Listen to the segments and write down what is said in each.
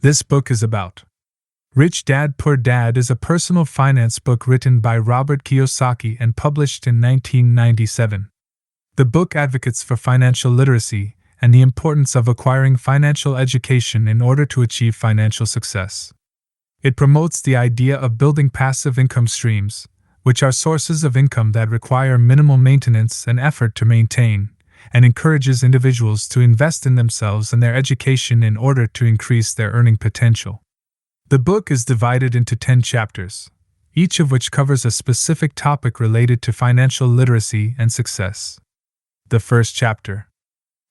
This book is about Rich Dad, Poor Dad is a personal finance book written by Robert Kiyosaki and published in 1997. The book advocates for financial literacy and the importance of acquiring financial education in order to achieve financial success. It promotes the idea of building passive income streams, which are sources of income that require minimal maintenance and effort to maintain, and encourages individuals to invest in themselves and their education in order to increase their earning potential. The book is divided into 10 chapters, each of which covers a specific topic related to financial literacy and success. The first chapter: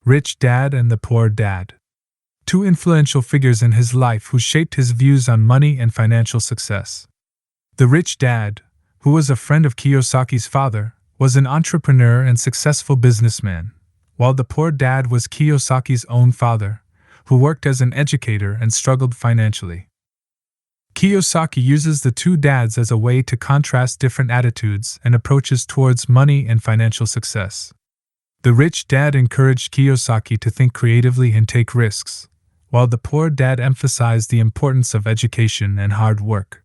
Rich Dad and the Poor Dad. Two influential figures in his life who shaped his views on money and financial success. The rich dad, who was a friend of Kiyosaki's father, was an entrepreneur and successful businessman, while the poor dad was Kiyosaki's own father, who worked as an educator and struggled financially. Kiyosaki uses the two dads as a way to contrast different attitudes and approaches towards money and financial success. The rich dad encouraged Kiyosaki to think creatively and take risks, while the poor dad emphasized the importance of education and hard work.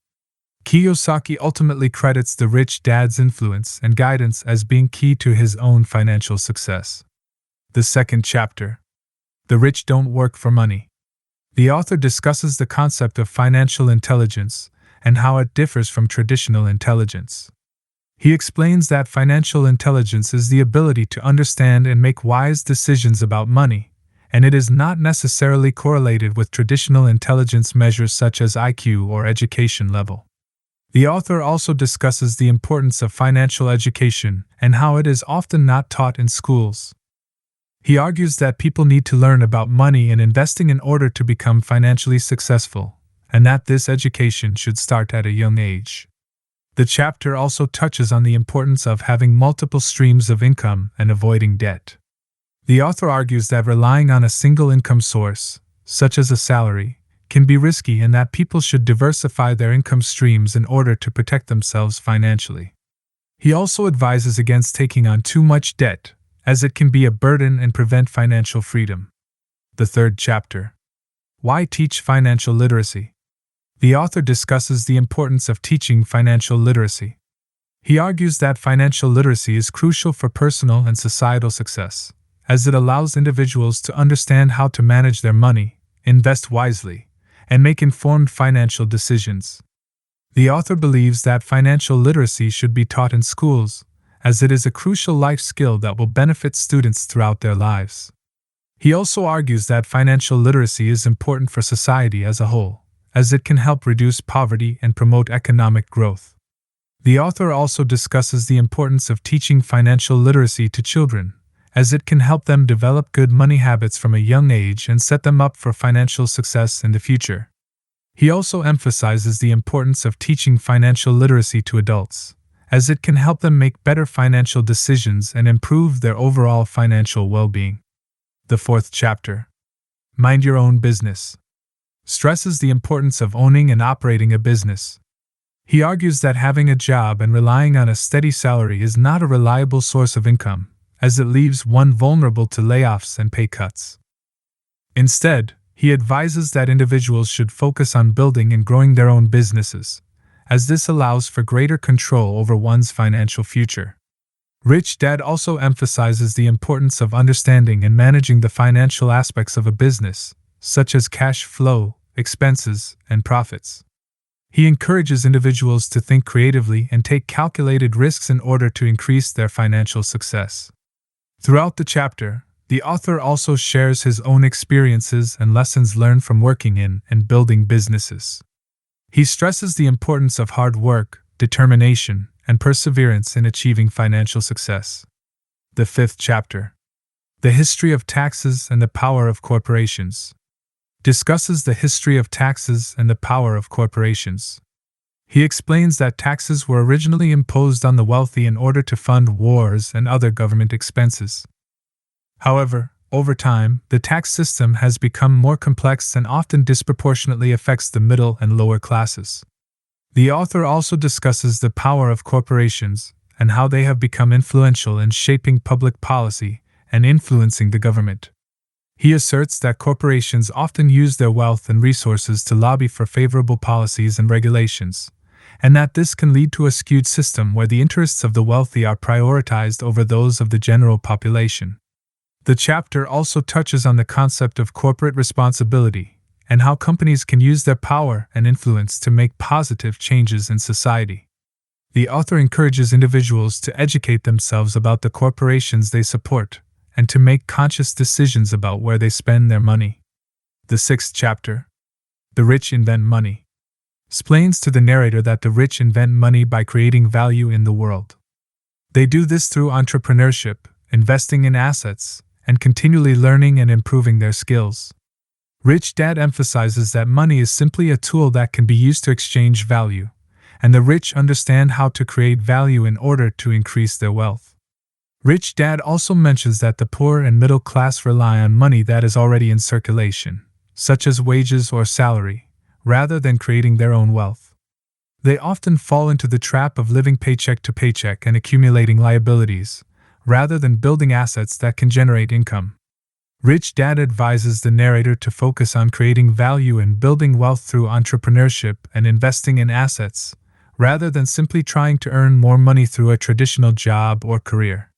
Kiyosaki ultimately credits the rich dad's influence and guidance as being key to his own financial success. The second chapter: The Rich Don't Work for Money. The author discusses the concept of financial intelligence and how it differs from traditional intelligence. He explains that financial intelligence is the ability to understand and make wise decisions about money, and it is not necessarily correlated with traditional intelligence measures such as IQ or education level. The author also discusses the importance of financial education and how it is often not taught in schools. He argues that people need to learn about money and investing in order to become financially successful, and that this education should start at a young age. The chapter also touches on the importance of having multiple streams of income and avoiding debt. The author argues that relying on a single income source, such as a salary, can be risky and that people should diversify their income streams in order to protect themselves financially. He also advises against taking on too much debt, as it can be a burden and prevent financial freedom. The third chapter: Why Teach Financial Literacy. The author discusses the importance of teaching financial literacy. He argues that financial literacy is crucial for personal and societal success, as it allows individuals to understand how to manage their money, invest wisely, and make informed financial decisions. The author believes that financial literacy should be taught in schools, as it is a crucial life skill that will benefit students throughout their lives. He also argues that financial literacy is important for society as a whole, as it can help reduce poverty and promote economic growth. The author also discusses the importance of teaching financial literacy to children, as it can help them develop good money habits from a young age and set them up for financial success in the future. He also emphasizes the importance of teaching financial literacy to adults, as it can help them make better financial decisions and improve their overall financial well-being. The fourth chapter: Mind Your Own Business. Stresses the importance of owning and operating a business. He argues that having a job and relying on a steady salary is not a reliable source of income, as it leaves one vulnerable to layoffs and pay cuts. Instead, he advises that individuals should focus on building and growing their own businesses, as this allows for greater control over one's financial future. Rich Dad also emphasizes the importance of understanding and managing the financial aspects of a business, such as cash flow, expenses, and profits. He encourages individuals to think creatively and take calculated risks in order to increase their financial success. Throughout the chapter, the author also shares his own experiences and lessons learned from working in and building businesses. He stresses the importance of hard work, determination, and perseverance in achieving financial success. The fifth chapter: The History of Taxes and the Power of Corporations. Discusses the history of taxes and the power of corporations. He explains that taxes were originally imposed on the wealthy in order to fund wars and other government expenses. However, over time, the tax system has become more complex and often disproportionately affects the middle and lower classes. The author also discusses the power of corporations and how they have become influential in shaping public policy and influencing the government. He asserts that corporations often use their wealth and resources to lobby for favorable policies and regulations, and that this can lead to a skewed system where the interests of the wealthy are prioritized over those of the general population. The chapter also touches on the concept of corporate responsibility and how companies can use their power and influence to make positive changes in society. The author encourages individuals to educate themselves about the corporations they support and to make conscious decisions about where they spend their money. The sixth chapter, The Rich Invent Money, explains to the narrator that the rich invent money by creating value in the world. They do this through entrepreneurship, investing in assets, and continually learning and improving their skills. Rich Dad emphasizes that money is simply a tool that can be used to exchange value, and the rich understand how to create value in order to increase their wealth. Rich Dad also mentions that the poor and middle class rely on money that is already in circulation, such as wages or salary, rather than creating their own wealth. They often fall into the trap of living paycheck to paycheck and accumulating liabilities, rather than building assets that can generate income. Rich Dad advises the narrator to focus on creating value and building wealth through entrepreneurship and investing in assets, rather than simply trying to earn more money through a traditional job or career.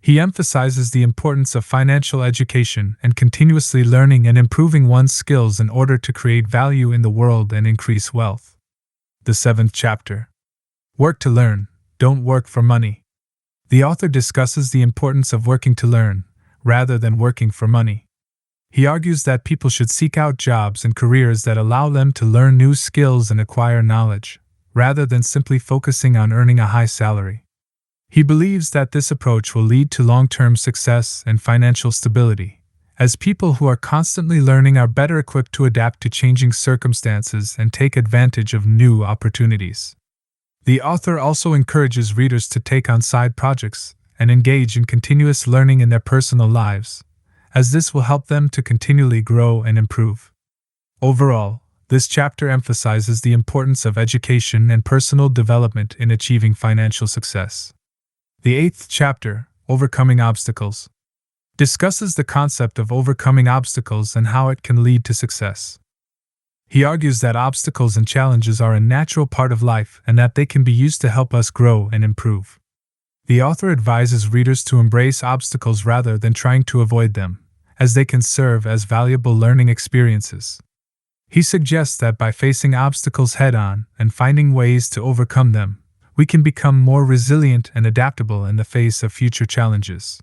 He emphasizes the importance of financial education and continuously learning and improving one's skills in order to create value in the world and increase wealth. The seventh chapter, Work to Learn, Don't Work for Money. The author discusses the importance of working to learn, rather than working for money. He argues that people should seek out jobs and careers that allow them to learn new skills and acquire knowledge, rather than simply focusing on earning a high salary. He believes that this approach will lead to long-term success and financial stability, as people who are constantly learning are better equipped to adapt to changing circumstances and take advantage of new opportunities. The author also encourages readers to take on side projects and engage in continuous learning in their personal lives, as this will help them to continually grow and improve. Overall, this chapter emphasizes the importance of education and personal development in achieving financial success. The eighth chapter, Overcoming Obstacles, discusses the concept of overcoming obstacles and how it can lead to success. He argues that obstacles and challenges are a natural part of life and that they can be used to help us grow and improve. The author advises readers to embrace obstacles rather than trying to avoid them, as they can serve as valuable learning experiences. He suggests that by facing obstacles head-on and finding ways to overcome them, we can become more resilient and adaptable in the face of future challenges.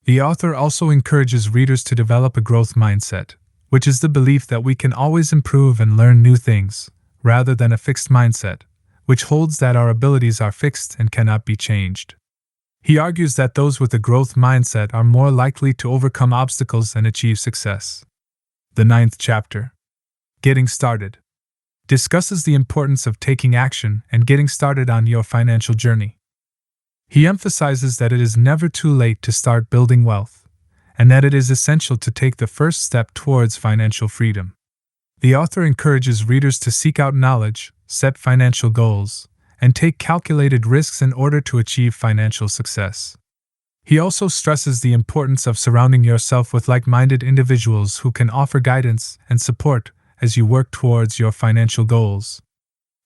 The author also encourages readers to develop a growth mindset, which is the belief that we can always improve and learn new things, rather than a fixed mindset, which holds that our abilities are fixed and cannot be changed. He argues that those with a growth mindset are more likely to overcome obstacles and achieve success. The ninth chapter, Getting Started, discusses the importance of taking action and getting started on your financial journey. He emphasizes that it is never too late to start building wealth, and that it is essential to take the first step towards financial freedom. The author encourages readers to seek out knowledge, set financial goals, and take calculated risks in order to achieve financial success. He also stresses the importance of surrounding yourself with like-minded individuals who can offer guidance and support as you work towards your financial goals.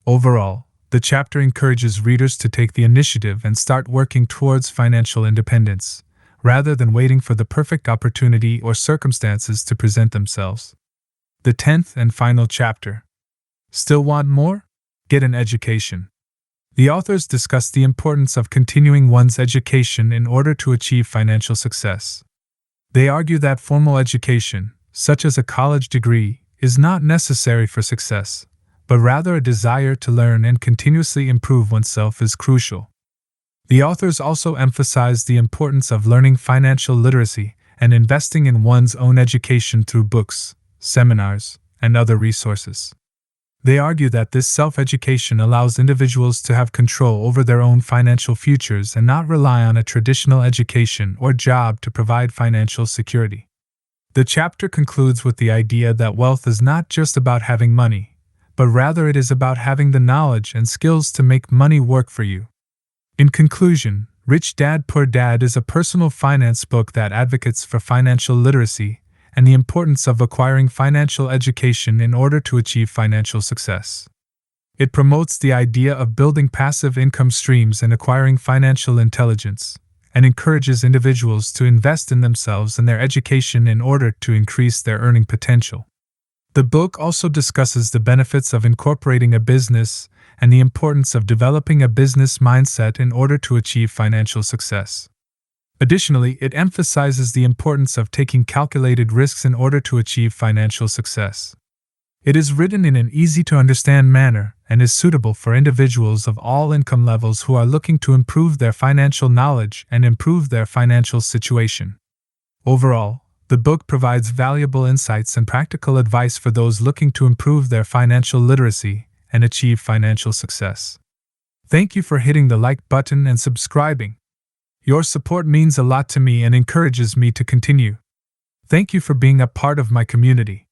Overall, the chapter encourages readers to take the initiative and start working towards financial independence, rather than waiting for the perfect opportunity or circumstances to present themselves. The 10th and final chapter, Still Want More? Get an Education. The authors discuss the importance of continuing one's education in order to achieve financial success. They argue that formal education, such as a college degree, is not necessary for success, but rather a desire to learn and continuously improve oneself is crucial. The authors also emphasize the importance of learning financial literacy and investing in one's own education through books, seminars, and other resources. They argue that this self-education allows individuals to have control over their own financial futures and not rely on a traditional education or job to provide financial security. The chapter concludes with the idea that wealth is not just about having money, but rather it is about having the knowledge and skills to make money work for you. In conclusion, Rich Dad Poor Dad is a personal finance book that advocates for financial literacy and the importance of acquiring financial education in order to achieve financial success. It promotes the idea of building passive income streams and acquiring financial intelligence, and encourages individuals to invest in themselves and their education in order to increase their earning potential. The book also discusses the benefits of incorporating a business and the importance of developing a business mindset in order to achieve financial success. Additionally, it emphasizes the importance of taking calculated risks in order to achieve financial success. It is written in an easy-to-understand manner and is suitable for individuals of all income levels who are looking to improve their financial knowledge and improve their financial situation. Overall, the book provides valuable insights and practical advice for those looking to improve their financial literacy and achieve financial success. Thank you for hitting the like button and subscribing. Your support means a lot to me and encourages me to continue. Thank you for being a part of my community.